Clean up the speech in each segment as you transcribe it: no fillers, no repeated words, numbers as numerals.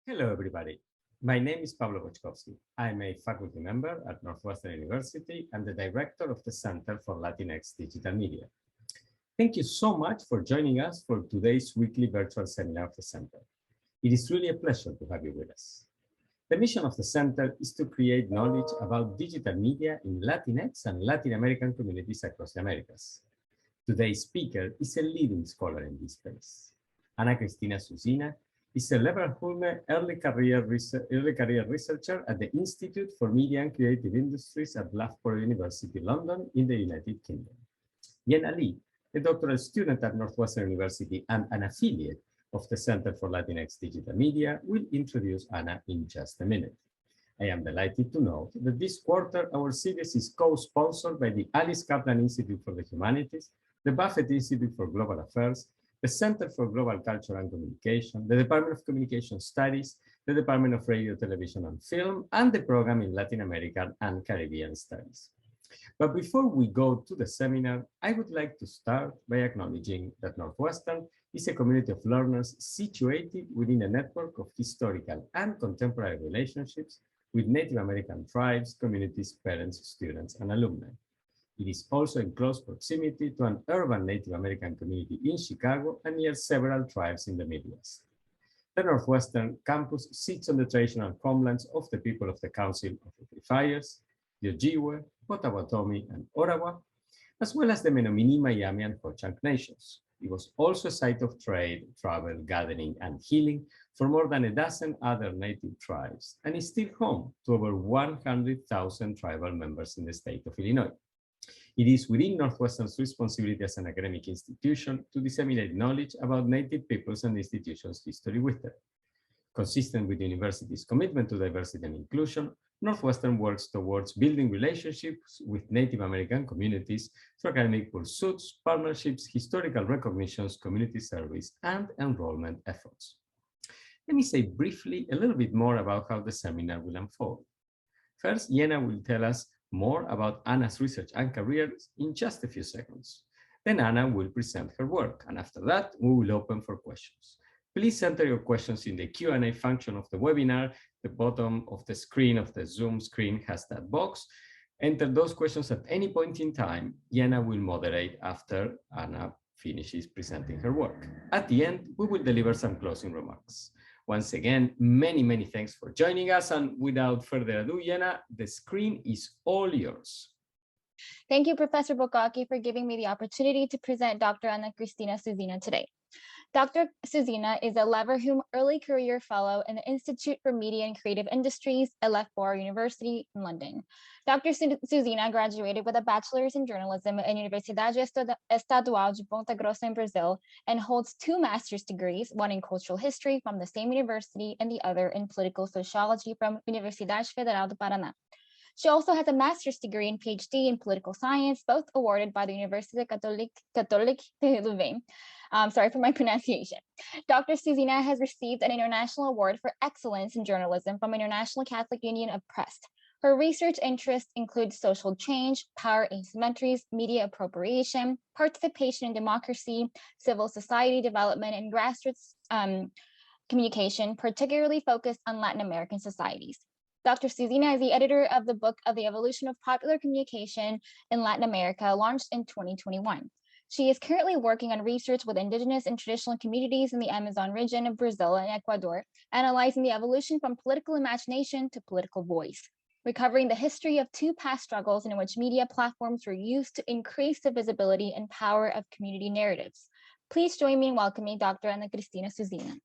Hello, everybody. My name is Pablo Boczkowski. I'm a faculty member at Northwestern University and the director of the Center for Latinx Digital Media. Thank you so much for joining us for today's weekly virtual seminar of the Center. It is really a pleasure to have you with us. The mission of the Center is to create knowledge about digital media in Latinx and Latin American communities across the Americas. Today's speaker is a leading scholar in this space. Cristina Suzina is a Leverhulme early career researcher at the Institute for Media and Creative Industries at Loughborough University, London, in the United Kingdom. Yena Lee, a doctoral student at Northwestern University and an affiliate of the Center for Latinx Digital Media, will introduce Ana in just a minute. I am delighted to note that this quarter our series is co-sponsored by the Alice Kaplan Institute for the Humanities, the Buffett Institute for Global Affairs, the Center for Global Culture and Communication, the Department of Communication Studies, the Department of Radio, Television, and Film, and the Program in Latin American and Caribbean Studies. But before we go to the seminar, I would like to start by acknowledging that Northwestern is a community of learners situated within a network of historical and contemporary relationships with Native American tribes, communities, parents, students, and alumni. It is also in close proximity to an urban Native American community in Chicago and near several tribes in the Midwest. The Northwestern campus sits on the traditional homelands of the people of the Council of the Three Fires, the Ojibwe, Potawatomi, and Ottawa, as well as the Menominee, Miami, and Ho-Chunk nations. It was also a site of trade, travel, gathering, and healing for more than a dozen other native tribes, and is still home to over 100,000 tribal members in the state of Illinois. It is within Northwestern's responsibility as an academic institution to disseminate knowledge about Native peoples and institutions' history with them. Consistent with the university's commitment to diversity and inclusion, Northwestern works towards building relationships with Native American communities through academic pursuits, partnerships, historical recognitions, community service, and enrollment efforts. Let me say briefly a little bit more about how the seminar will unfold. First, Yena will tell us more about Ana's research and career in just a few seconds. Then Ana will present her work, and after that, we will open for questions. Please enter your questions in the Q&A function of the webinar. The bottom of the screen of the Zoom screen has that box. Enter those questions at any point in time. Yena will moderate after Ana finishes presenting her work. At the end, we will deliver some closing remarks. Once again, many thanks for joining us. And without further ado, Yena, the screen is all yours. Thank you, Professor Bokaki, for giving me the opportunity to present Dr. Ana Cristina Suzina today. Dr. Suzina is a Leverhulme Early Career Fellow in the Institute for Media and Creative Industries at Loughborough University in London. Dr. Suzina graduated with a bachelor's in journalism at Universidade Estadual de Ponta Grossa in Brazil and holds 2 master's degrees, one in cultural history from the same university and the other in political sociology from Universidade Federal do Paraná. She also has a master's degree and PhD in political science, both awarded by the Université Catholique de Louvain. Sorry for my pronunciation. Dr. Suzina has received an international award for excellence in journalism from International Catholic Union of Press. Her research interests include social change, power asymmetries, media appropriation, participation in democracy, civil society development, and grassroots communication, particularly focused on Latin American societies. Dr. Suzina is the editor of the book of the Evolution of Popular Communication in Latin America, launched in 2021. She is currently working on research with indigenous and traditional communities in the Amazon region of Brazil and Ecuador, analyzing the evolution from political imagination to political voice, recovering the history of 2 past struggles in which media platforms were used to increase the visibility and power of community narratives. Please join me in welcoming Dr. Ana Cristina Suzina.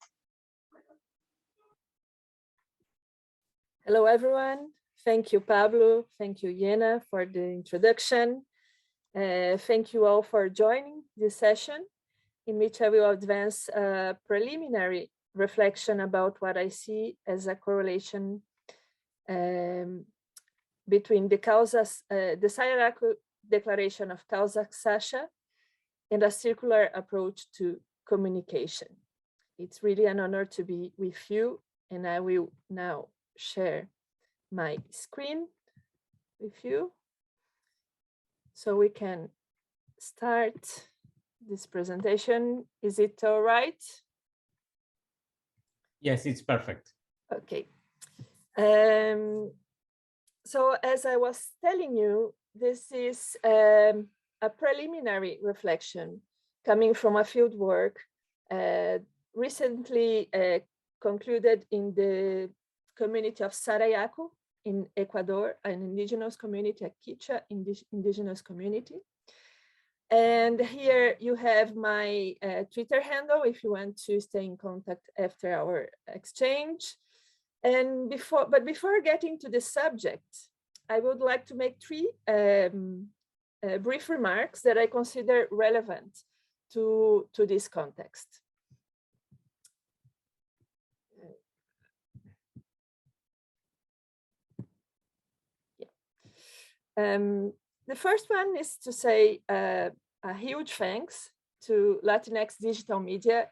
Hello, everyone. Thank you, Pablo. Thank you, Yena, for the introduction. Thank you all for joining this session, in which I will advance a preliminary reflection about what I see as a correlation between the Sarayaku Declaration of Kawsak Sacha and a circular approach to communication. It's really an honor to be with you, and I will now share my screen with you so we can start this presentation. Is it all right? Yes, it's perfect. Okay. So as I was telling you, this is a preliminary reflection coming from a field work recently concluded in the community of Sarayaku in Ecuador, an indigenous community, a Quichua indigenous community. And here you have my Twitter handle if you want to stay in contact after our exchange. And before getting to the subject, I would like to make three brief remarks that I consider relevant to this context. The first one is to say a huge thanks to Latinx Digital Media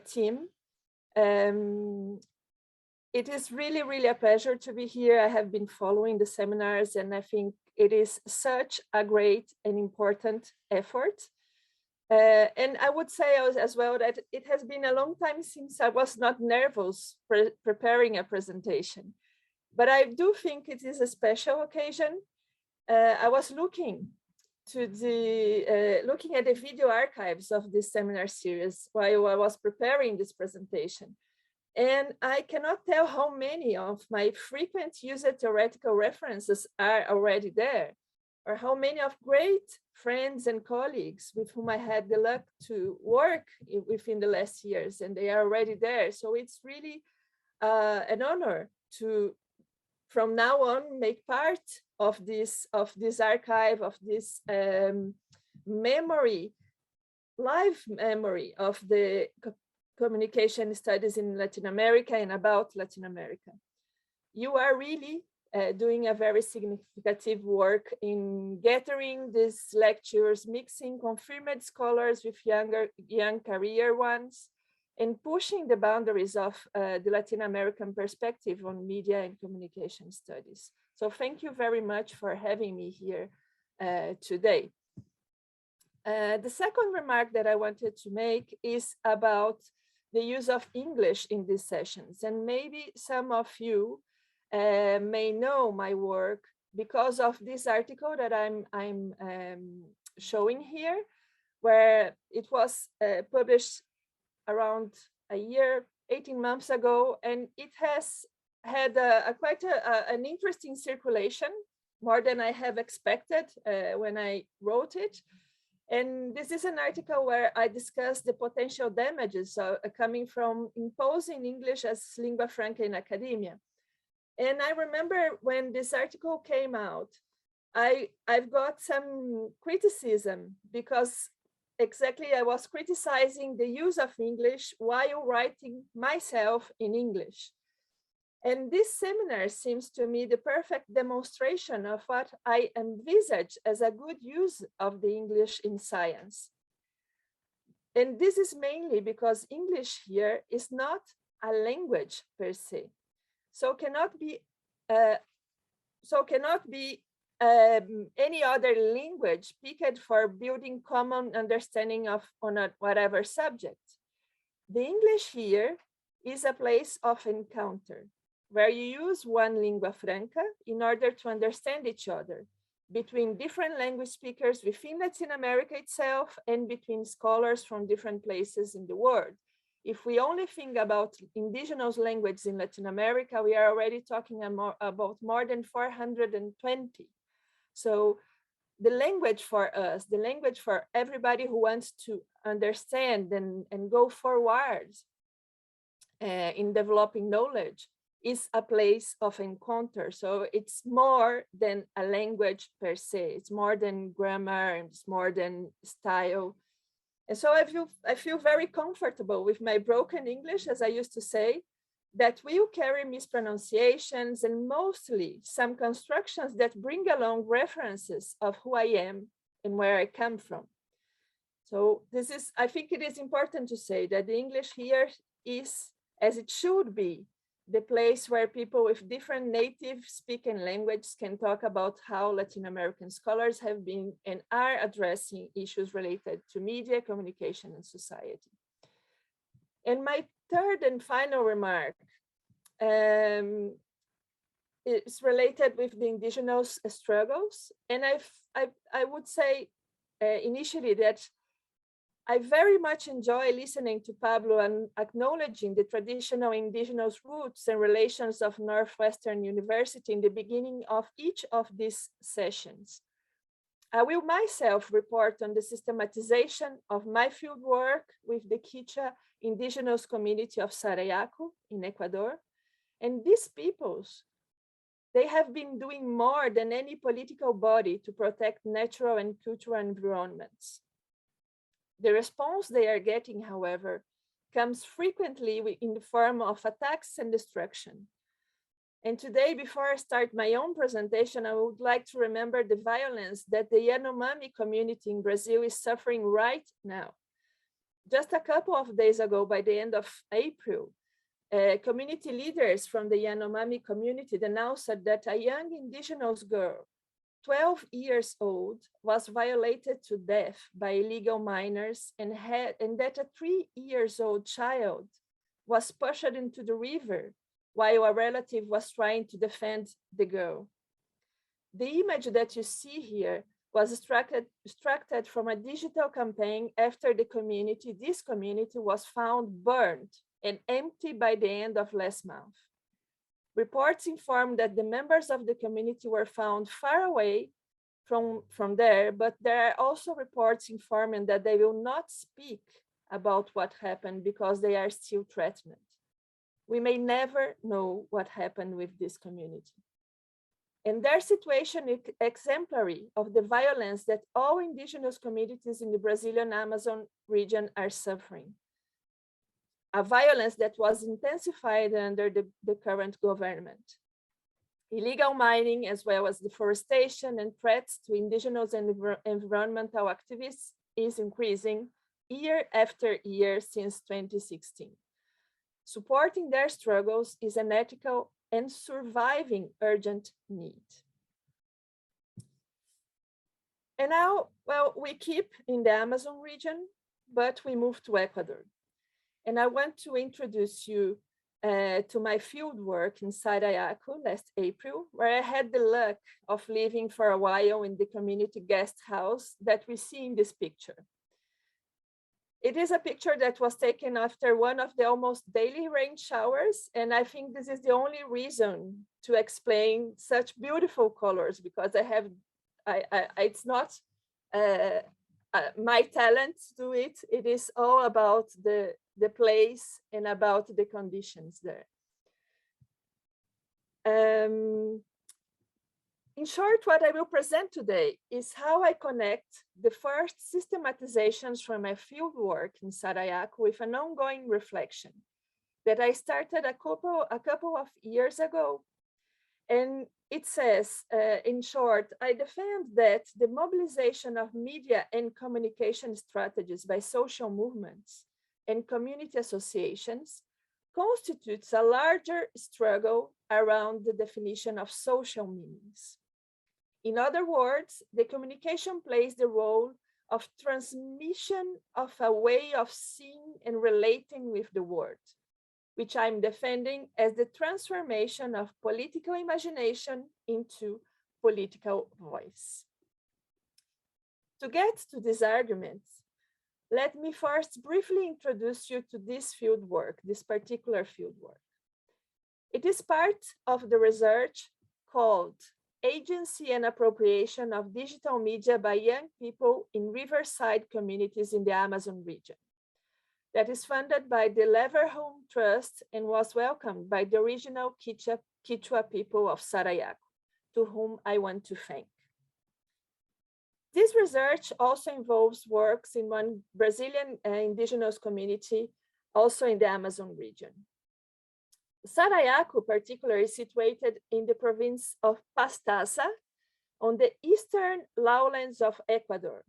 team. It is really, really a pleasure to be here. I have been following the seminars and I think it is such a great and important effort. And I would say as well that it has been a long time since I was not nervous preparing a presentation, but I do think it is a special occasion. I was looking at the video archives of this seminar series while I was preparing this presentation. And I cannot tell how many of my frequent user theoretical references are already there, or how many of great friends and colleagues with whom I had the luck to work within the last years, and they are already there. So it's really an honor to, from now on, make part of this archive, of this memory, live memory of the communication studies in Latin America and about Latin America. You are really doing a very significant work in gathering these lectures, mixing confirmed scholars with young career ones, and pushing the boundaries of the Latin American perspective on media and communication studies. So thank you very much for having me here today. The second remark that I wanted to make is about the use of English in these sessions. And maybe some of you may know my work because of this article that I'm showing here, where it was published around a year, 18 months ago, and it has had quite an interesting circulation, more than I have expected when I wrote it. And this is an article where I discuss the potential damages coming from imposing English as lingua franca in academia. And I remember when this article came out, I've got some criticism because exactly I was criticizing the use of English while writing myself in English. And this seminar seems to me the perfect demonstration of what I envisage as a good use of the English in science. And this is mainly because English here is not a language per se. So cannot be any other language picked for building common understanding of on whatever subject. The English here is a place of encounter, where you use one lingua franca in order to understand each other, between different language speakers within Latin America itself and between scholars from different places in the world. If we only think about indigenous languages in Latin America, we are already talking about more than 420. So the language for us, the language for everybody who wants to understand and go forward in developing knowledge, is a place of encounter. So it's more than a language per se. It's more than grammar, it's more than style. And so I feel very comfortable with my broken English, as I used to say, that will carry mispronunciations and mostly some constructions that bring along references of who I am and where I come from. So this is, I think it is important to say that the English here is, as it should be, the place where people with different native speaking languages can talk about how Latin American scholars have been and are addressing issues related to media, communication, and society. And my third and final remark It's related with the indigenous struggles. And I would say initially that I very much enjoy listening to Pablo and acknowledging the traditional indigenous roots and relations of Northwestern University in the beginning of each of these sessions. I will myself report on the systematization of my field work with the Quichua indigenous community of Sarayaku in Ecuador. And these peoples, they have been doing more than any political body to protect natural and cultural environments. The response they are getting, however, comes frequently in the form of attacks and destruction. And today, before I start my own presentation, I would like to remember the violence that the Yanomami community in Brazil is suffering right now. Just a couple of days ago, by the end of April, community leaders from the Yanomami community announced that a young indigenous girl, 12 years old, was violated to death by illegal miners, and that a 3-year-old child was pushed into the river while a relative was trying to defend the girl. The image that you see here was extracted from a digital campaign after this community was found burned and empty by the end of last month. Reports inform that the members of the community were found far away from there, but there are also reports informing that they will not speak about what happened because they are still threatened. We may never know what happened with this community. And their situation is exemplary of the violence that all indigenous communities in the Brazilian Amazon region are suffering. A violence that was intensified under the current government. Illegal mining, as well as deforestation and threats to indigenous and environmental activists, is increasing year after year since 2016. Supporting their struggles is an ethical and surviving urgent need. And now, well, we keep in the Amazon region, but we move to Ecuador. And I want to introduce you to my field work in Sarayaku last April, where I had the luck of living for a while in the community guest house that we see in this picture. It is a picture that was taken after one of the almost daily rain showers, and I think this is the only reason to explain such beautiful colors, because it's not my talent to do it. It is all about the place and about the conditions there. In short, what I will present today is how I connect the first systematizations from my field work in Sarayaku with an ongoing reflection that I started a couple of years ago. And it says, in short, I defend that the mobilization of media and communication strategies by social movements and community associations constitutes a larger struggle around the definition of social meanings. In other words, the communication plays the role of transmission of a way of seeing and relating with the world, which I'm defending as the transformation of political imagination into political voice. To get to these arguments, let me first briefly introduce you to this field work, this particular field work. It is part of the research called Agency and Appropriation of Digital Media by Young People in Riverside Communities in the Amazon region, that is funded by the Leverhulme Trust and was welcomed by the original Quichua people of Sarayaku, to whom I want to thank. This research also involves works in one Brazilian indigenous community, also in the Amazon region. Sarayaku, particularly, is situated in the province of Pastaza, on the eastern lowlands of Ecuador,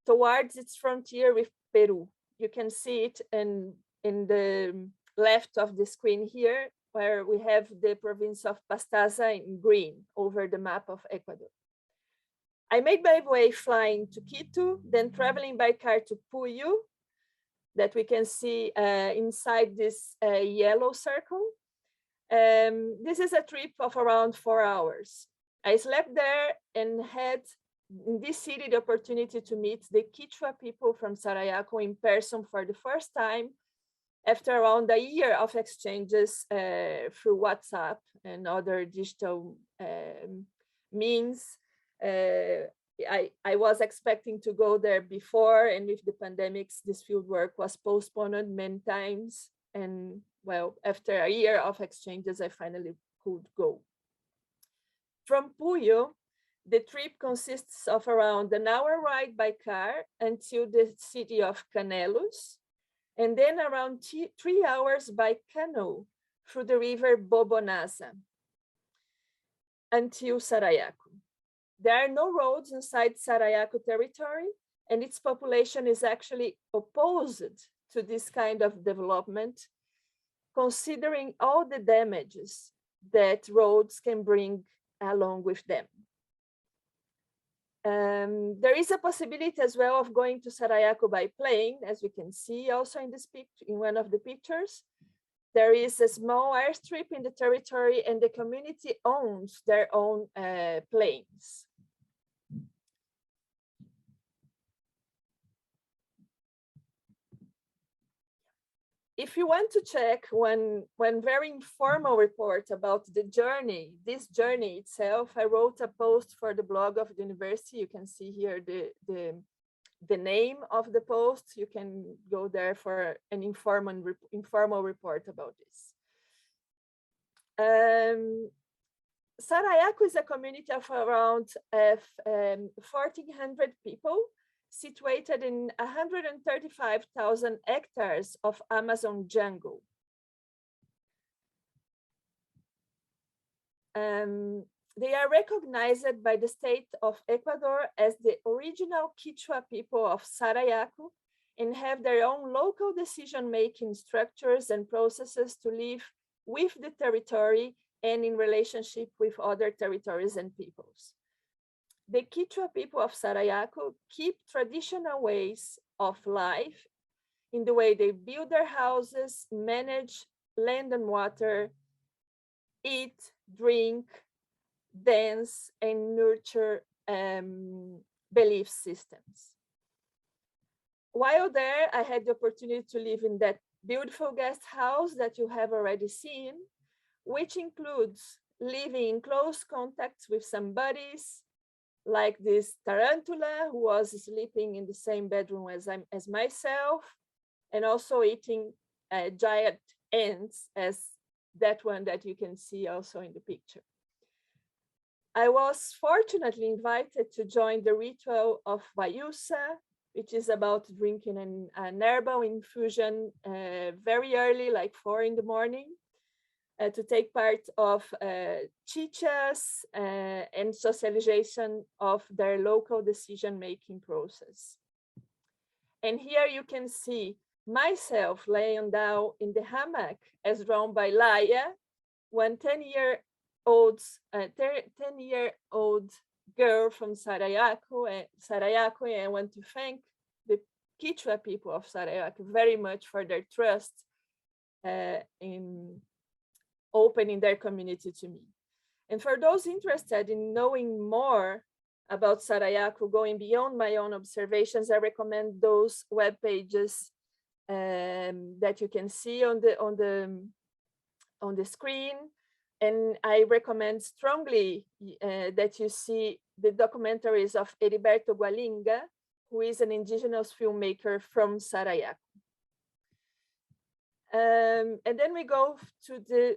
towards its frontier with Peru. You can see it in the left of the screen here, where we have the province of Pastaza in green over the map of Ecuador. I made my way flying to Quito, then traveling by car to Puyo, that we can see inside this yellow circle. This is a trip of around 4 hours. I slept there and had in this city the opportunity to meet the Quechua people from Sarayaku in person for the first time after around a year of exchanges through WhatsApp and other digital means. I was expecting to go there before, and with the pandemics, this field work was postponed many times. And well, after a year of exchanges, I finally could go. From Puyo, the trip consists of around an hour ride by car until the city of Canelos, and then around 3 hours by canoe through the river Bobonaza until Sarayaku. There are no roads inside Sarayaku territory, and its population is actually opposed to this kind of development, considering all the damages that roads can bring along with them. There is a possibility as well of going to Sarayaku by plane, as we can see also in this picture, in one of the pictures. There is a small airstrip in the territory, and the community owns their own planes. If you want to check one very informal report about the journey, this journey itself, I wrote a post for the blog of the university. You can see here the name of the post. You can go there for an informal report about this. Sarayaku is a community of around 1,400 people, situated in 135,000 hectares of Amazon jungle. They are recognized by the state of Ecuador as the original Quechua people of Sarayaku and have their own local decision-making structures and processes to live with the territory and in relationship with other territories and peoples. The Quechua people of Sarayaku keep traditional ways of life in the way they build their houses, manage land and water, eat, drink, dance, and nurture belief systems. While there, I had the opportunity to live in that beautiful guest house that you have already seen, which includes living in close contact with some buddies, like this tarantula who was sleeping in the same bedroom as myself, and also eating giant ants as that one that you can see also in the picture. I was fortunately invited to join the ritual of Vayusa, which is about drinking an herbal infusion very early, like 4 in the morning, to take part of chichas and socialization of their local decision-making process. And here you can see myself laying down in the hammock as drawn by Laia, one 10-year-old girl from Sarayaku, and I want to thank the Quechua people of Sarayaku very much for their trust in opening their community to me. And for those interested in knowing more about Sarayaku, going beyond my own observations, I recommend those web pages that you can see on the screen. And I recommend strongly that you see the documentaries of Heriberto Gualinga, who is an indigenous filmmaker from Sarayaku. And then we go to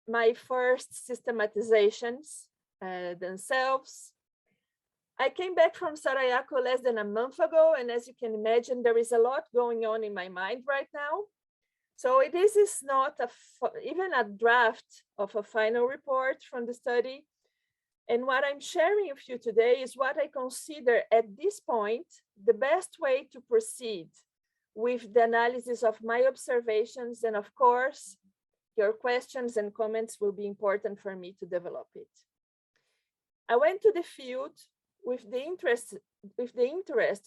my first systematizations themselves. I came back from Sarayaku less than a month ago, and as you can imagine, there is a lot going on in my mind right now. So this is not even a draft of a final report from the study. And what I'm sharing with you today is what I consider at this point the best way to proceed with the analysis of my observations. And of course, your questions and comments will be important for me to develop it. I went to the field with the interest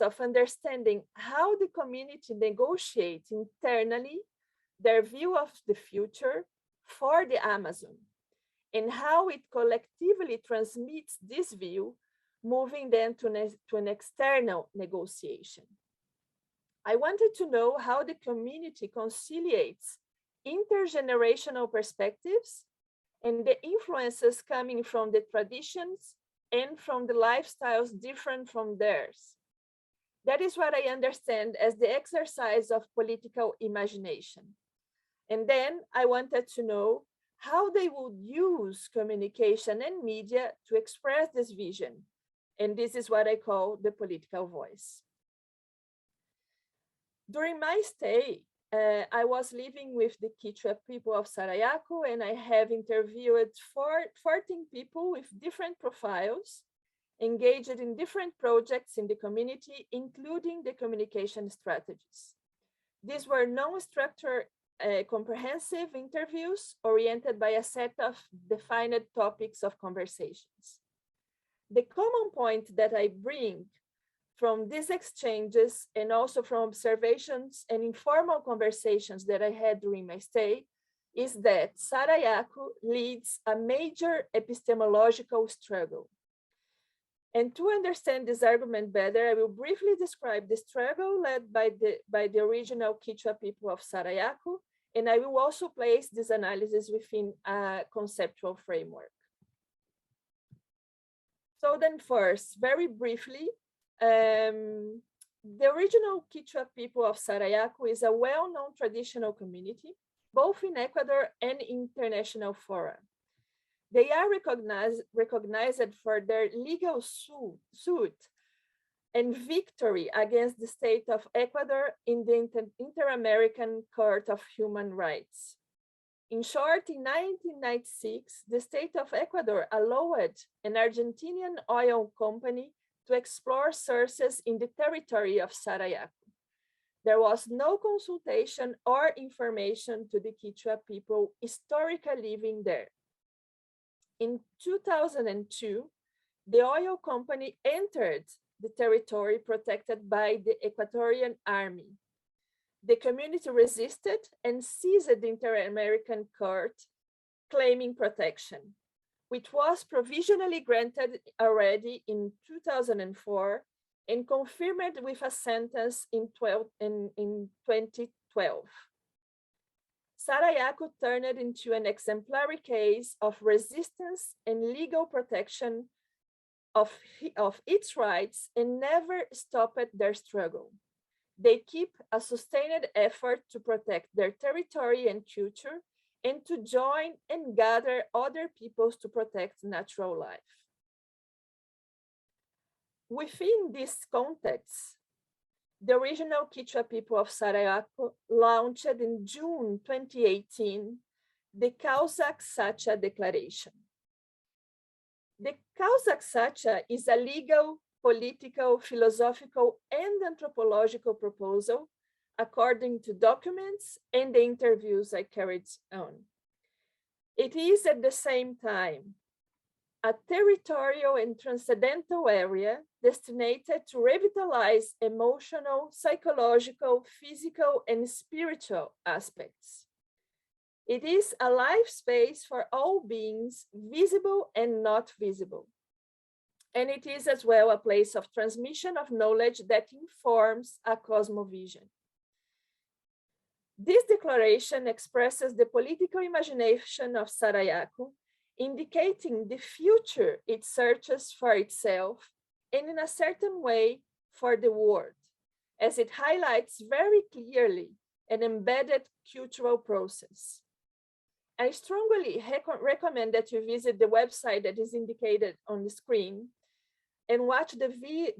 of understanding how the community negotiates internally their view of the future for the Amazon and how it collectively transmits this view, moving them to an external negotiation. I wanted to know how the community conciliates intergenerational perspectives and the influences coming from the traditions and from the lifestyles different from theirs. That is what I understand as the exercise of political imagination. And then I wanted to know how they would use communication and media to express this vision. And this is what I call the political voice. During my stay, I was living with the Quechua people of Sarayaku, and I have interviewed 14 people with different profiles, engaged in different projects in the community, including the communication strategies. These were non-structured, comprehensive interviews oriented by a set of defined topics of conversations. The common point that I bring from these exchanges and also from observations and informal conversations that I had during my stay is that Sarayaku leads a major epistemological struggle. And to understand this argument better, I will briefly describe the struggle led by the original Quechua people of Sarayaku, and I will also place this analysis within a conceptual framework. So then first, very briefly, the original Quechua people of Sarayaku is a well-known traditional community, both in Ecuador and international fora. They are recognized for their legal suit and victory against the state of Ecuador in the Inter-American Court of Human Rights. In short, in 1996, the state of Ecuador allowed an Argentinian oil company to explore sources in the territory of Sarayaku. There was no consultation or information to the Quechua people historically living there. In 2002, the oil company entered the territory protected by the Ecuadorian army. The community resisted and seized the Inter-American Court, claiming protection, which was provisionally granted already in 2004 and confirmed with a sentence in 2012. Sarayaku turned into an exemplary case of resistance and legal protection of its rights and never stopped their struggle. They keep a sustained effort to protect their territory and culture and to join and gather other peoples to protect natural life. Within this context, the original Quechua people of Sarayaku launched in June 2018 the Kawsak Sacha Declaration. The Kawsak Sacha is a legal, political, philosophical, and anthropological proposal according to documents and the interviews I carried on. It is at the same time a territorial and transcendental area destined to revitalize emotional, psychological, physical, and spiritual aspects. It is a life space for all beings, visible and not visible. And it is as well a place of transmission of knowledge that informs a cosmovision. This declaration expresses the political imagination of Sarayaku, indicating the future it searches for itself and in a certain way for the world, as it highlights very clearly an embedded cultural process. I strongly recommend that you visit the website that is indicated on the screen and watch the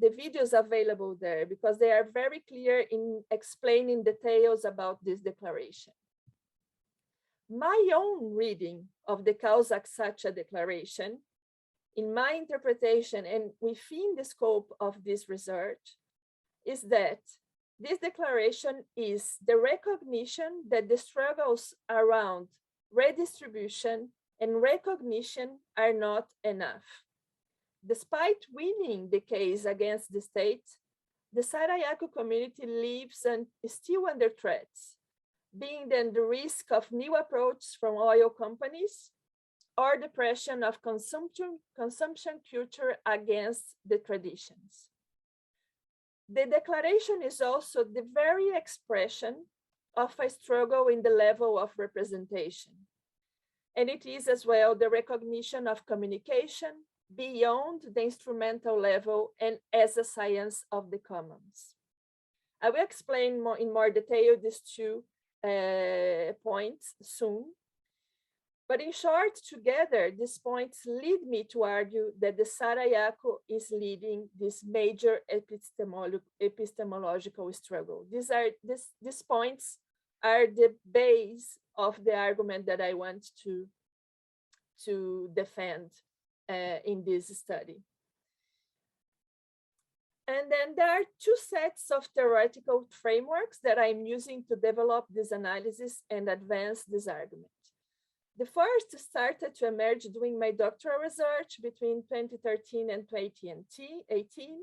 videos available there, because they are very clear in explaining details about this declaration. My own reading of the Kawsak Sacha Declaration, in my interpretation and within the scope of this research, is that this declaration is the recognition that the struggles around redistribution and recognition are not enough. Despite winning the case against the state, the Sarayaku community lives and is still under threats, being then the risk of new approaches from oil companies, or the pressure of consumption culture against the traditions. The declaration is also the very expression of a struggle in the level of representation. And it is as well the recognition of communication beyond the instrumental level and as a science of the commons. I will explain in more detail these two points soon. But in short, together, these points lead me to argue that the Sarayaku is leading this major epistemological struggle. These points are the base of the argument that I want to defend in this study. And then there are two sets of theoretical frameworks that I'm using to develop this analysis and advance this argument. The first started to emerge during my doctoral research between 2013 and 2018.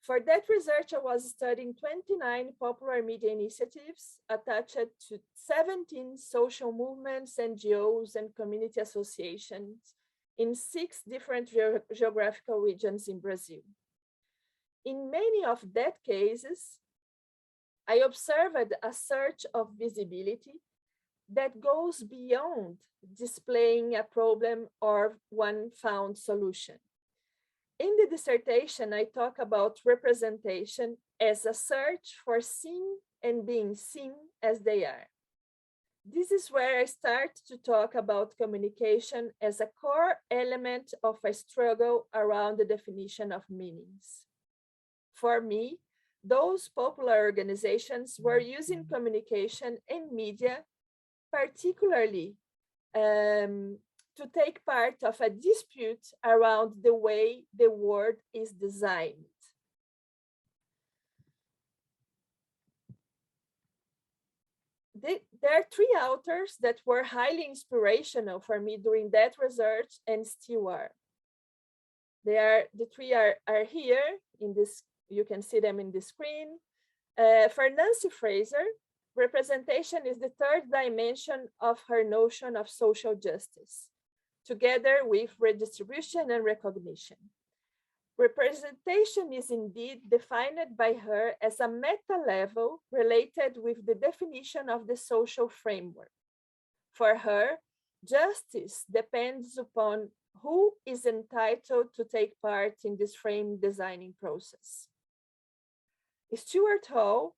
For that research, I was studying 29 popular media initiatives attached to 17 social movements, NGOs, and community associations in 6 different geographical regions in Brazil. In many of that cases, I observed a search of visibility that goes beyond displaying a problem or one found solution. In the dissertation, I talk about representation as a search for seeing and being seen as they are. This is where I start to talk about communication as a core element of a struggle around the definition of meanings. For me, those popular organizations were using communication and media particularly to take part of a dispute around the way the word is designed. There are 3 authors that were highly inspirational for me during that research and still are. The 3 are here in this, you can see them in the screen. For Nancy Fraser, representation is the 3rd dimension of her notion of social justice, together with redistribution and recognition. Representation is indeed defined by her as a meta level related with the definition of the social framework. For her, justice depends upon who is entitled to take part in this frame designing process. Stuart Hall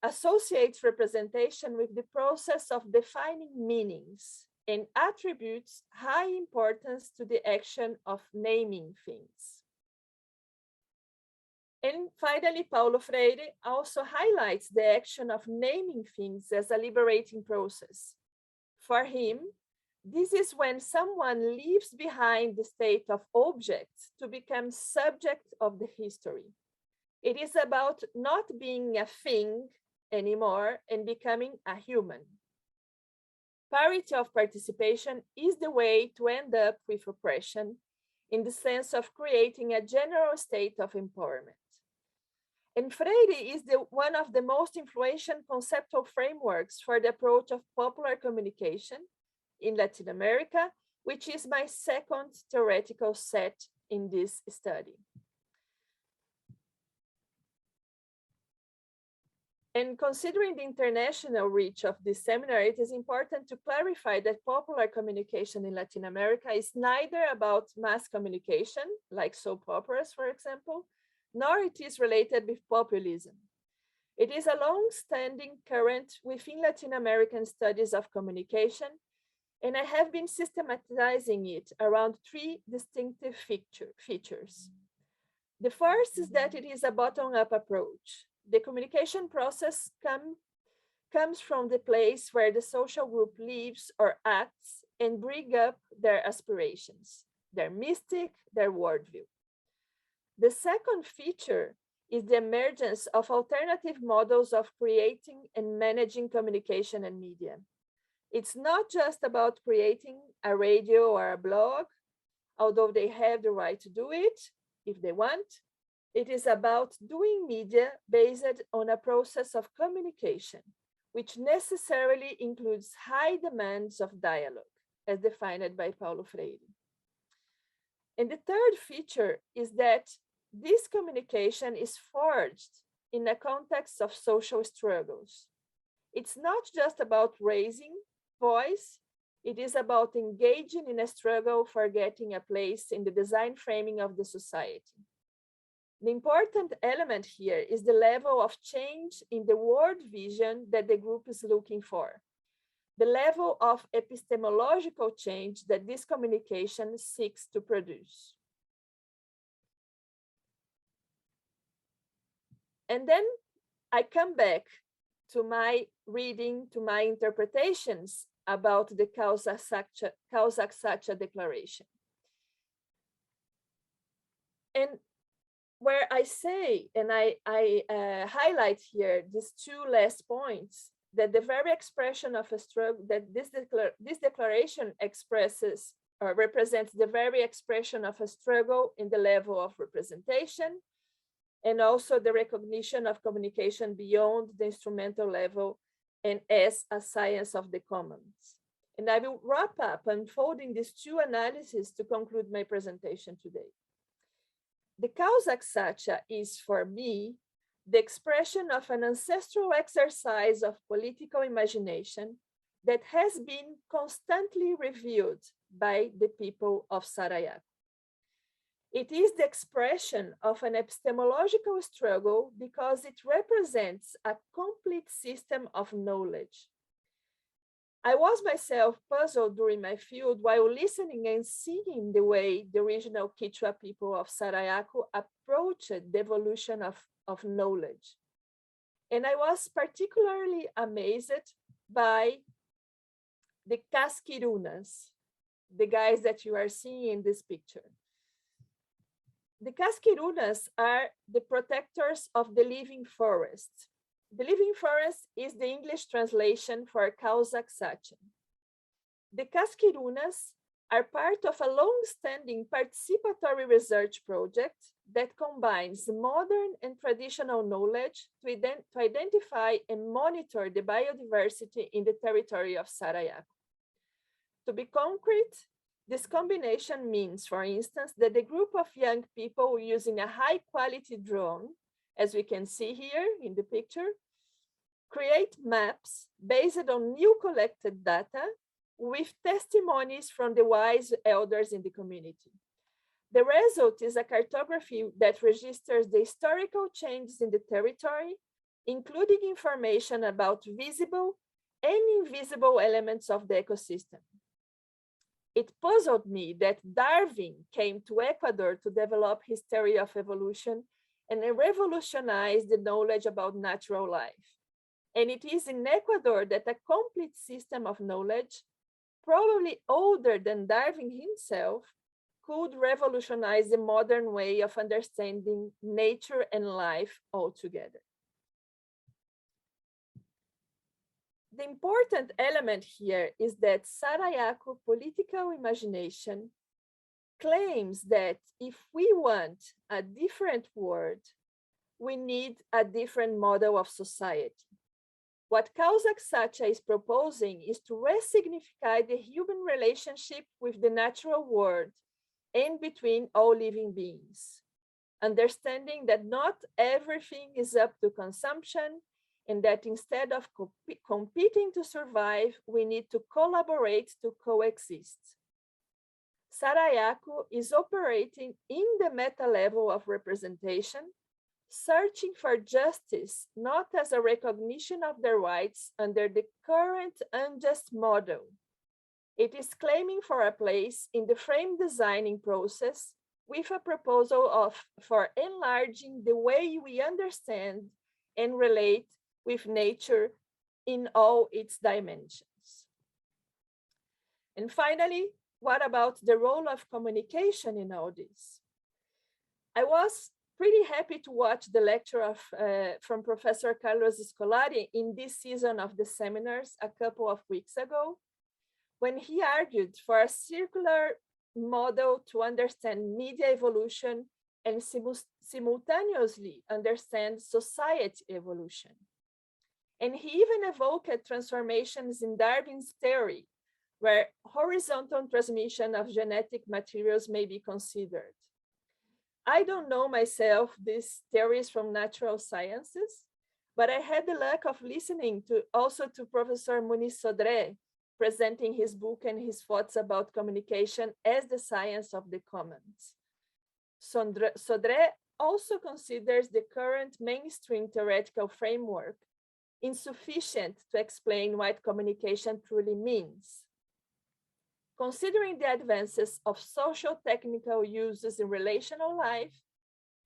associates representation with the process of defining meanings and attributes high importance to the action of naming things. And finally, Paulo Freire also highlights the action of naming things as a liberating process. For him, this is when someone leaves behind the state of object to become subject of the history. It is about not being a thing anymore and becoming a human. Parity of participation is the way to end up with oppression in the sense of creating a general state of empowerment. And Freire is one of the most influential conceptual frameworks for the approach of popular communication in Latin America, which is my 2nd theoretical set in this study. And considering the international reach of this seminar, it is important to clarify that popular communication in Latin America is neither about mass communication, like soap operas, for example, nor it is related with populism. It is a long-standing current within Latin American studies of communication, and I have been systematizing it around 3 distinctive features. The first is that it is a bottom-up approach. The communication process comes from the place where the social group lives or acts and bring up their aspirations, their mystic, their worldview. The second feature is the emergence of alternative models of creating and managing communication and media. It's not just about creating a radio or a blog, although they have the right to do it if they want. It is about doing media based on a process of communication, which necessarily includes high demands of dialogue, as defined by Paulo Freire. And the third feature is that this communication is forged in a context of social struggles. It's not just about raising voice, it is about engaging in a struggle for getting a place in the design framing of the society. The important element here is the level of change in the world vision that the group is looking for, the level of epistemological change that this communication seeks to produce. And then I come back to my reading, to my interpretations about the Kawsak Sacha Declaration. And where I say, and I highlight here these two last points, that the very expression of a struggle, that this declaration expresses or represents the very expression of a struggle in the level of representation, and also the recognition of communication beyond the instrumental level and as a science of the commons. And I will wrap up unfolding these two analyses to conclude my presentation today. The Kawsak Sacha is, for me, the expression of an ancestral exercise of political imagination that has been constantly revealed by the people of Sarayaku. It is the expression of an epistemological struggle because it represents a complete system of knowledge. I was myself puzzled during my field while listening and seeing the way the original Quechua people of Sarayaku approached the evolution of knowledge. And I was particularly amazed by the Casquirunas, the guys that you are seeing in this picture. The Casquirunas are the protectors of the living forest. The living forest is the English translation for Kawsak Sacha. The Casquirunas are part of a long-standing participatory research project that combines modern and traditional knowledge to identify and monitor the biodiversity in the territory of Sarayaku. To be concrete, this combination means, for instance, that the group of young people using a high-quality drone, as we can see here in the picture, create maps based on new collected data with testimonies from the wise elders in the community. The result is a cartography that registers the historical changes in the territory, including information about visible and invisible elements of the ecosystem. It puzzled me that Darwin came to Ecuador to develop his theory of evolution and revolutionize the knowledge about natural life. And it is in Ecuador that a complete system of knowledge, probably older than Darwin himself, could revolutionize the modern way of understanding nature and life altogether. The important element here is that Sarayaku political imagination claims that if we want a different world, we need a different model of society. What Kawsak Sacha is proposing is to resignify the human relationship with the natural world and between all living beings, understanding that not everything is up to consumption, and that instead of competing to survive, we need to collaborate to coexist. Sarayaku is operating in the meta level of representation, searching for justice, not as a recognition of their rights under the current unjust model. It is claiming for a place in the frame designing process with a proposal for enlarging the way we understand and relate with nature in all its dimensions. And finally, what about the role of communication in all this? I was pretty happy to watch the lecture from Professor Carlos Scolari in this season of the seminars a couple of weeks ago, when he argued for a circular model to understand media evolution and simultaneously understand society evolution. And he even evoked transformations in Darwin's theory, where horizontal transmission of genetic materials may be considered. I don't know myself these theories from natural sciences, but I had the luck of listening also to Professor Muniz Sodré, presenting his book and his thoughts about communication as the science of the commons. Sodré also considers the current mainstream theoretical framework insufficient to explain what communication truly means. Considering the advances of social technical uses in relational life,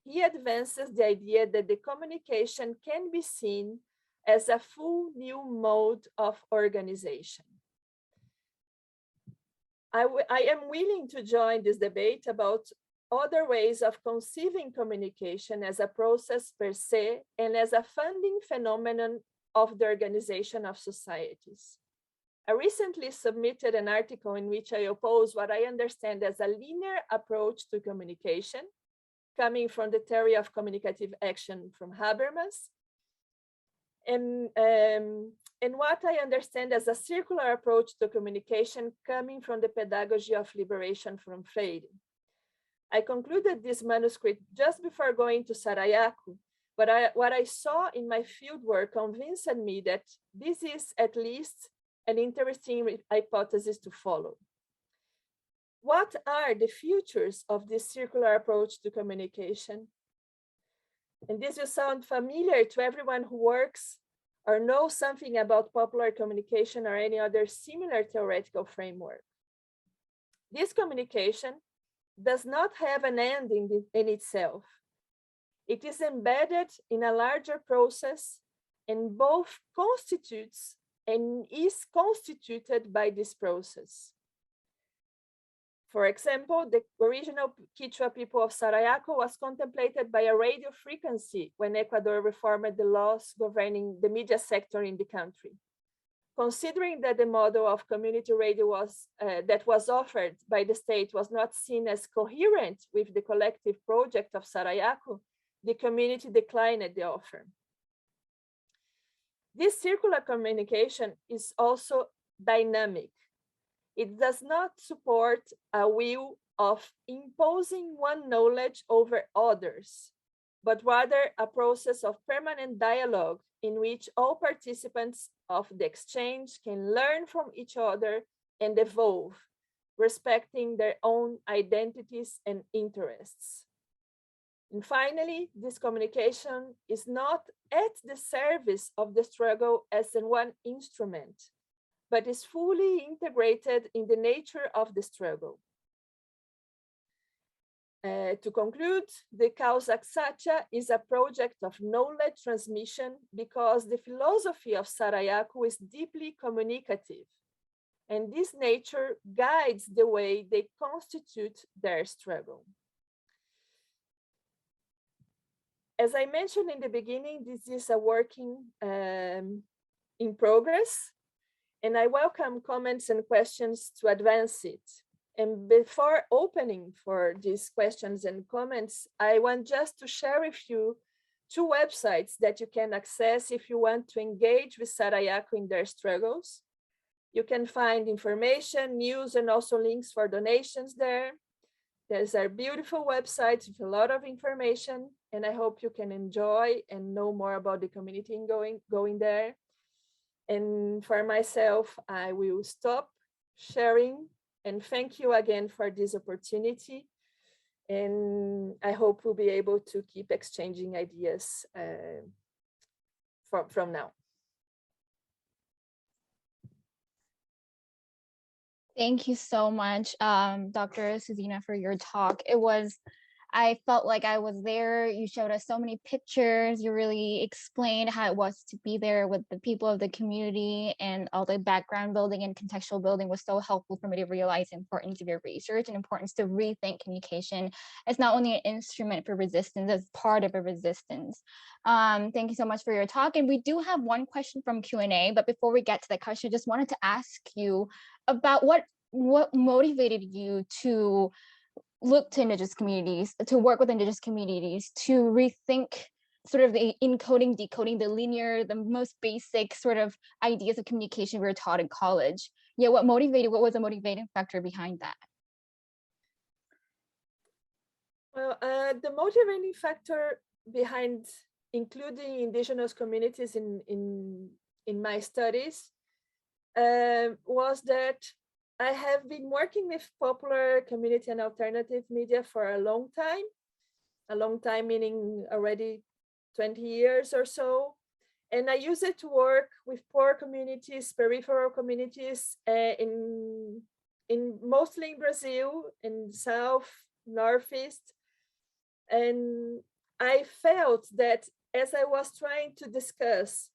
he advances the idea that the communication can be seen as a full new mode of organization. I am willing to join this debate about other ways of conceiving communication as a process per se and as a funding phenomenon of the organization of societies. I recently submitted an article in which I oppose what I understand as a linear approach to communication, coming from the theory of communicative action from Habermas, and what I understand as a circular approach to communication coming from the pedagogy of liberation from Freire. I concluded this manuscript just before going to Sarayaku, but what I saw in my fieldwork convinced me that this is at least an interesting hypothesis to follow. What are the futures of this circular approach to communication? And this will sound familiar to everyone who works or knows something about popular communication or any other similar theoretical framework. This communication does not have an end in itself. It is embedded in a larger process and both constitutes and is constituted by this process. For example, the original Quechua people of Sarayaku was contemplated by a radio frequency when Ecuador reformed the laws governing the media sector in the country. Considering that the model of community radio that was offered by the state was not seen as coherent with the collective project of Sarayaku, the community declined the offer. This circular communication is also dynamic. It does not support a will of imposing one knowledge over others, but rather a process of permanent dialogue in which all participants of the exchange can learn from each other and evolve, respecting their own identities and interests. And finally, this communication is not at the service of the struggle as in one instrument, but is fully integrated in the nature of the struggle. To conclude, the Kawsak Sacha is a project of knowledge transmission because the philosophy of Sarayaku is deeply communicative, and this nature guides the way they constitute their struggle. As I mentioned in the beginning, this is a working in progress, and I welcome comments and questions to advance it. And before opening for these questions and comments, I want just to share with you two websites that you can access if you want to engage with Sarayaku in their struggles. You can find information, news, and also links for donations there. There's a beautiful website with a lot of information, and I hope you can enjoy and know more about the community going there. And for myself, I will stop sharing and thank you again for this opportunity. And I hope we'll be able to keep exchanging ideas from now. Thank you so much, Dr. Suzina, for your talk. I felt like I was there. You showed us so many pictures. You really explained how it was to be there with the people of the community, and all the background building and contextual building was so helpful for me to realize the importance of your research and importance to rethink communication as not only an instrument for resistance, as part of a resistance. Thank you so much for your talk. And we do have one question from Q&A, but before we get to the question, I just wanted to ask you about what motivated you to look to indigenous communities, to work with indigenous communities, to rethink sort of the encoding, decoding, the linear, the most basic sort of ideas of communication we were taught in college. Yeah, what was the motivating factor behind that? Well, the motivating factor behind including indigenous communities in my studies was that I have been working with popular, community, and alternative media for a long time meaning already 20 years or so. And I use it to work with poor communities, peripheral communities, in mostly in Brazil, in South, Northeast. And I felt that as I was trying to discuss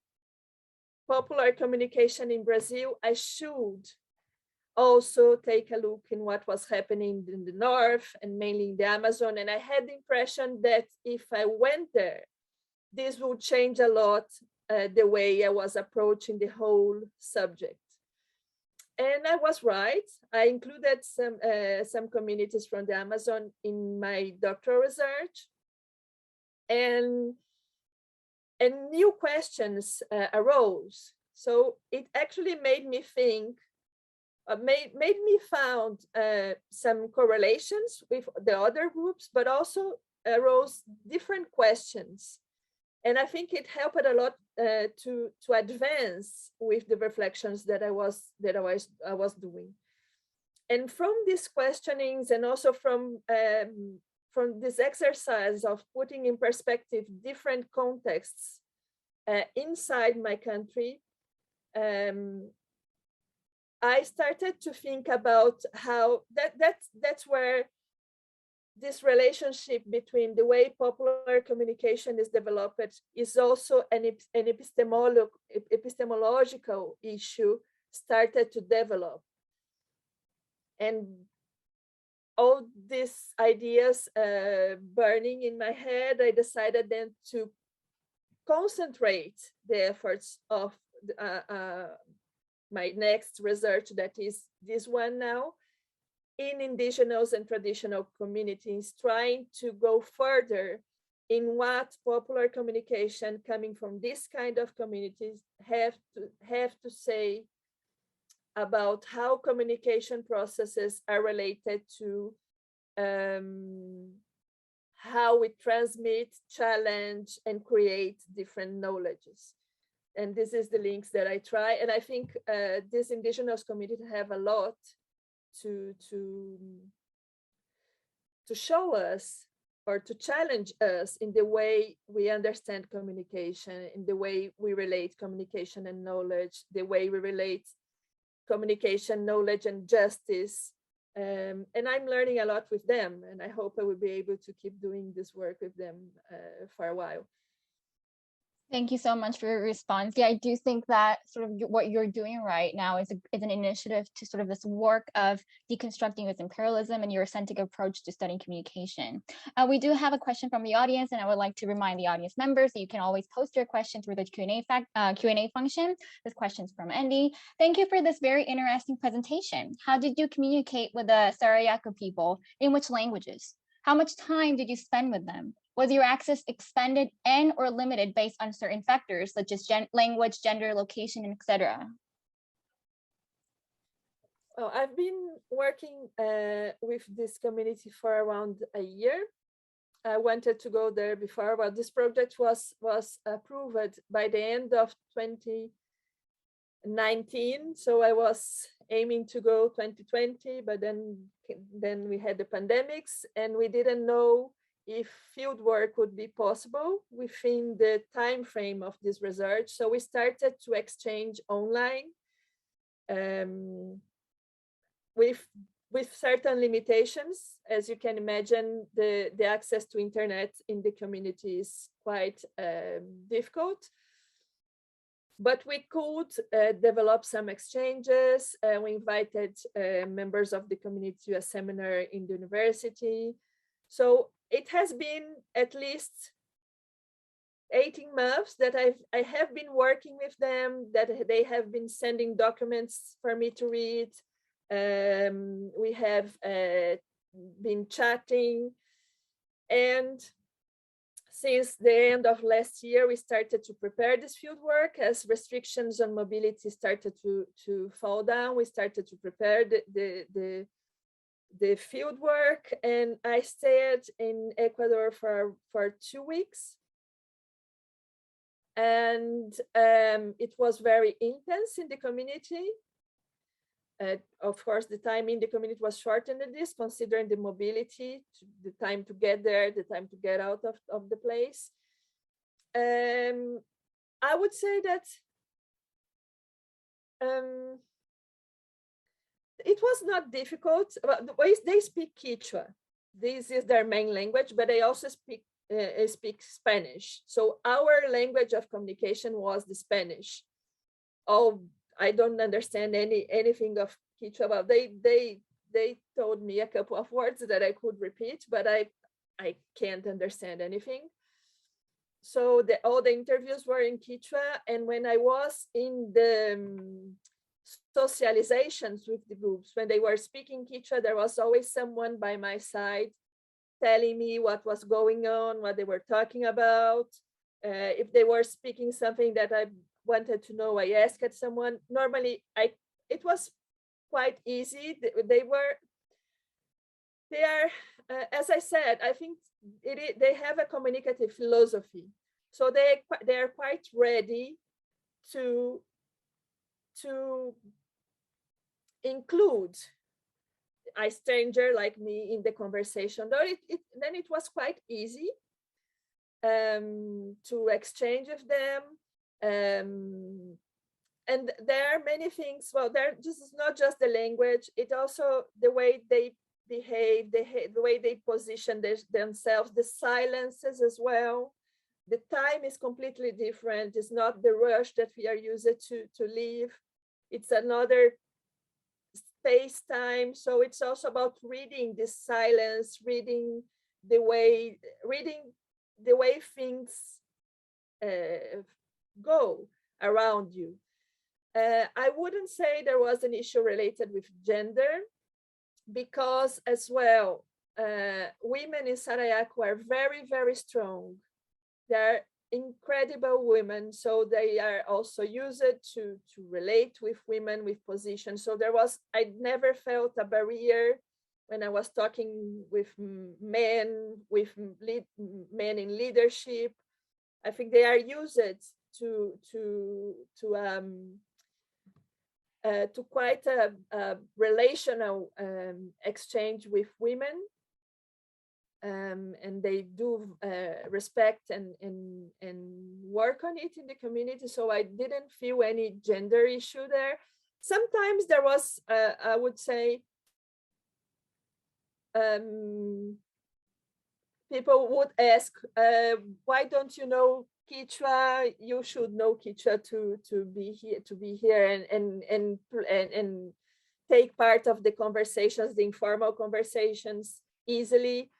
popular communication in Brazil, I should also take a look in what was happening in the North and mainly in the Amazon. And I had the impression that if I went there, this would change a lot the way I was approaching the whole subject. And I was right. I included some communities from the Amazon in my doctoral research. And new questions arose. So it actually made me think, made me found some correlations with the other groups, but also arose different questions. And I think it helped a lot to advance with the reflections that I was doing. And from these questionings, and also from this exercise of putting in perspective different contexts inside my country, I started to think about how that's where this relationship between the way popular communication is developed is also an epistemological issue started to develop. And all these ideas burning in my head, I decided then to concentrate the efforts of my next research, that is this one now, in indigenous and traditional communities, trying to go further in what popular communication coming from this kind of communities have to say about how communication processes are related to how we transmit, challenge, and create different knowledges. And this is the links that I try. And I think these indigenous communities have a lot to show us or to challenge us in the way we understand communication, in the way we relate communication and knowledge, the way we relate communication, knowledge, and justice. And I'm learning a lot with them, and I hope I will be able to keep doing this work with them for a while. Thank you so much for your response. Yeah, I do think that sort of what you're doing right now is an initiative to sort of this work of deconstructing with imperialism and your authentic approach to studying communication. We do have a question from the audience, and I would like to remind the audience members that you can always post your question through the Q&A function. This question's from Andy. Thank you for this very interesting presentation. How did you communicate with the Sarayaku people? In which languages? How much time did you spend with them? Was your access expanded and or limited based on certain factors such as language, gender, location, etc.? Well, I've been working with this community for around a year. I wanted to go there before, but this project was approved by the end of 2019. So I was aiming to go 2020, but then we had the pandemics, and we didn't know if field work would be possible within the time frame of this research. So we started to exchange online with certain limitations. As you can imagine, the access to internet in the community is quite difficult. But we could develop some exchanges. We invited members of the community to a seminar in the university. So it has been at least 18 months that I have been working with them, that they have been sending documents for me to read. We have been chatting. And since the end of last year, we started to prepare this field work as restrictions on mobility started to fall down. We started to prepare the field work, and I stayed in Ecuador for 2 weeks. And it was very intense in the community. Of course, the time in the community was shortened than this, considering the mobility, the time to get there, the time to get out of the place. I would say that it was not difficult. The way they speak Quechua. This is their main language, but they also speak Spanish. So our language of communication was the Spanish. I don't understand anything of Quechua. Well, they told me a couple of words that I could repeat, but I can't understand anything. So all the interviews were in Quechua, and when I was in the socializations with the groups, when they were speaking Quechua, there was always someone by my side telling me what was going on, what they were talking about. If they were speaking something that I wanted to know, I asked someone. Normally, it was quite easy. They are, as I said, I think they have a communicative philosophy. So they are quite ready to include a stranger like me in the conversation. Though then it was quite easy to exchange with them. And there are many things. Well, this is not just the language, it also the way they behave, the way they position themselves, the silences as well. The time is completely different. It's not the rush that we are used to live. It's another space time. So it's also about reading this silence, reading the way things go around you. I wouldn't say there was an issue related with gender, because as well, women in Sarayaku are very, very strong. They're incredible women, so they are also used to relate with women with position. So I never felt a barrier when I was talking with men, men in leadership. I think they are used to quite a relational exchange with women. And they do respect and work on it in the community. So I didn't feel any gender issue there. Sometimes there was, I would say, people would ask, why don't you know Quechua? You should know Quechua to be here and take part of the conversations, the informal conversations easily.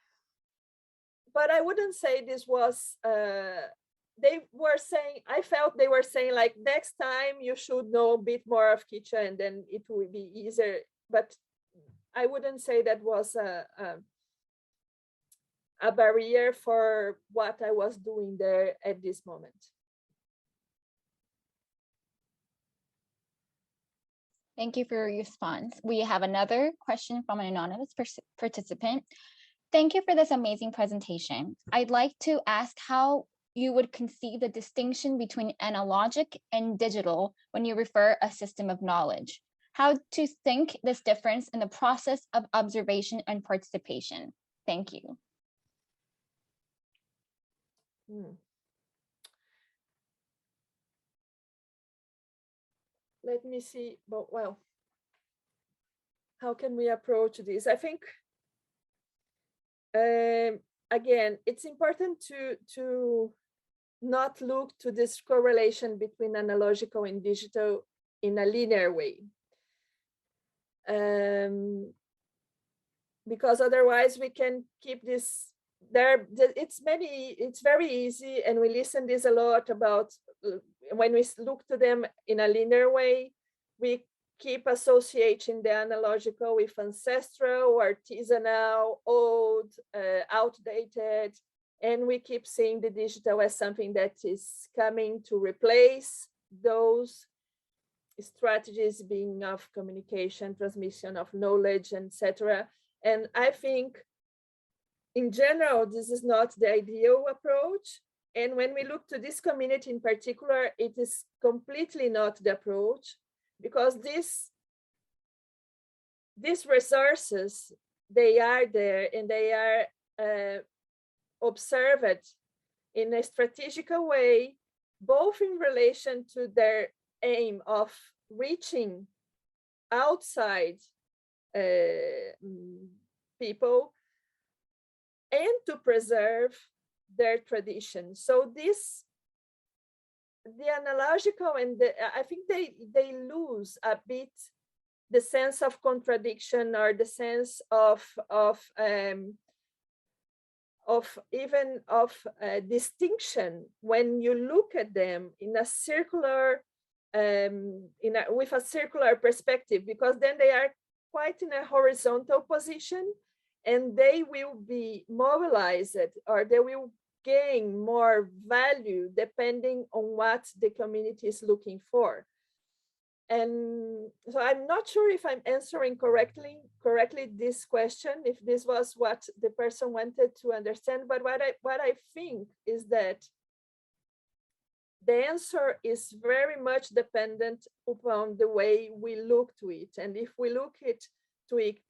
But I wouldn't say this was, they were saying, I felt they were saying like, next time you should know a bit more of Quechua and then it will be easier. But I wouldn't say that was a barrier for what I was doing there at this moment. Thank you for your response. We have another question from an anonymous participant. Thank you for this amazing presentation. I'd like to ask how you would conceive the distinction between analogic and digital when you refer a system of knowledge. How to think this difference in the process of observation and participation. Thank you. Let me see, but well, how can we approach this? I think, again, it's important to not look to this correlation between analogical and digital in a linear way. Because otherwise we can keep this there. It's very easy, and we listen this a lot about when we look to them in a linear way, we keep associating the analogical with ancestral, artisanal, old, outdated, and we keep seeing the digital as something that is coming to replace those strategies, being of communication, transmission of knowledge, etc. And I think in general, this is not the ideal approach. And when we look to this community in particular, it is completely not the approach, because these resources, they are there and they are observed in a strategical way, both in relation to their aim of reaching outside people and to preserve their tradition. So the analogical and I think they lose a bit the sense of contradiction or the sense of distinction when you look at them in a circular with a circular perspective, because then they are quite in a horizontal position and they will be mobilized or they will gain more value depending on what the community is looking for. And so I'm not sure if I'm answering correctly this question, if this was what the person wanted to understand, but what I think is that the answer is very much dependent upon the way we look to it. And if we look to it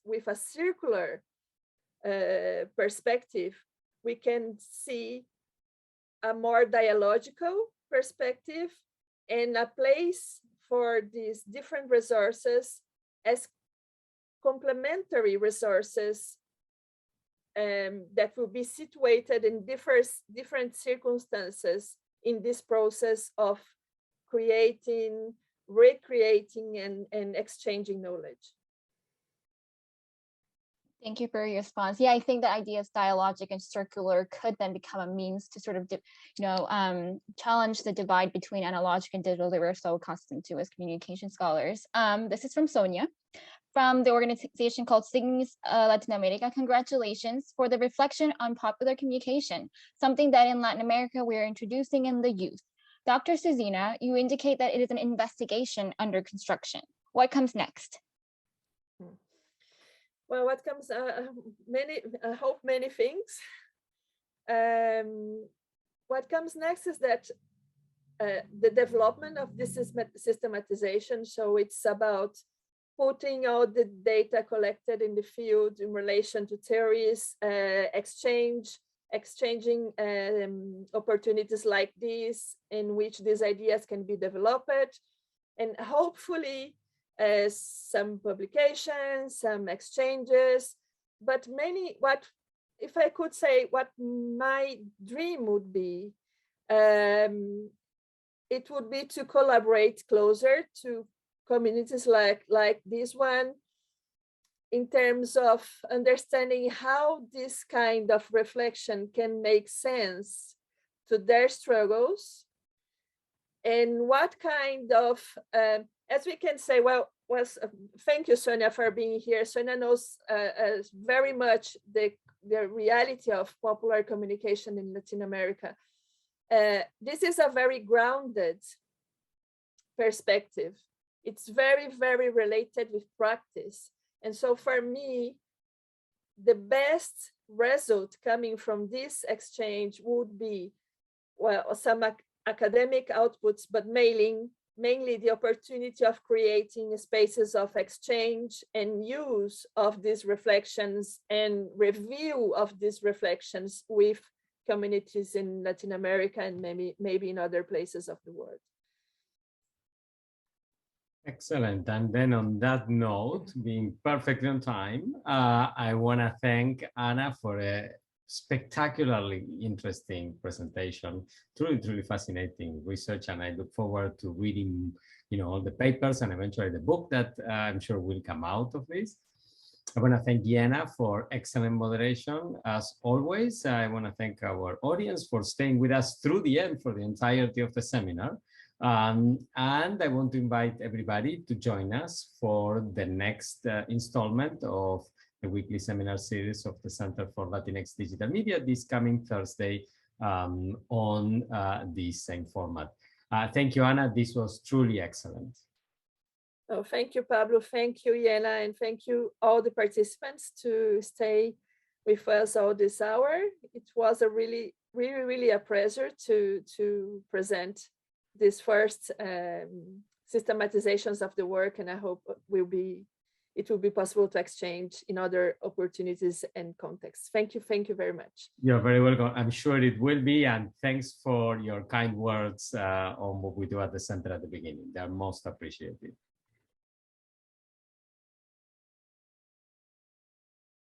with a circular perspective, we can see a more dialogical perspective and a place for these different resources as complementary resources that will be situated in different circumstances in this process of creating, recreating, and exchanging knowledge. Thank you for your response. Yeah, I think the idea of dialogic and circular could then become a means to sort of, challenge the divide between analogic and digital that we're so accustomed to as communication scholars. This is from Sonia, from the organization called Signis Latin America. Congratulations for the reflection on popular communication, something that in Latin America we're introducing in the youth. Dr. Suzina, you indicate that it is an investigation under construction. What comes next? Well, what comes, I hope many things. What comes next is that the development of this systematization. So it's about putting all the data collected in the field in relation to theories, exchanging opportunities like this in which these ideas can be developed, and hopefully some publications, some exchanges, but if I could say what my dream would be, it would be to collaborate closer to communities like this one in terms of understanding how this kind of reflection can make sense to their struggles, and what kind of, as we can say, thank you, Sonia, for being here. Sonia knows very much the reality of popular communication in Latin America. This is a very grounded perspective. It's very, very related with practice. And so for me, the best result coming from this exchange would be, well, some academic outputs, but mainly the opportunity of creating spaces of exchange and use of these reflections and review of these reflections with communities in Latin America and maybe in other places of the world. Excellent. And then on that note, being perfectly on time, I want to thank Anna for a spectacularly interesting presentation, truly fascinating research, and I look forward to reading, all the papers and eventually the book that I'm sure will come out of this. I want to thank Diana for excellent moderation. As always, I want to thank our audience for staying with us through the end for the entirety of the seminar. And I want to invite everybody to join us for the next installment of the weekly seminar series of the Center for Latinx Digital Media this coming Thursday on this same format. Thank you, Anna. This was truly excellent. Oh, thank you, Pablo. Thank you, Yela, and thank you all the participants to stay with us all this hour. It was a really a pleasure to present these first systematizations of the work, and I hope it will be possible to exchange in other opportunities and contexts. Thank you very much. You're very welcome. I'm sure it will be, and thanks for your kind words on what we do at the center at the beginning. They're most appreciated.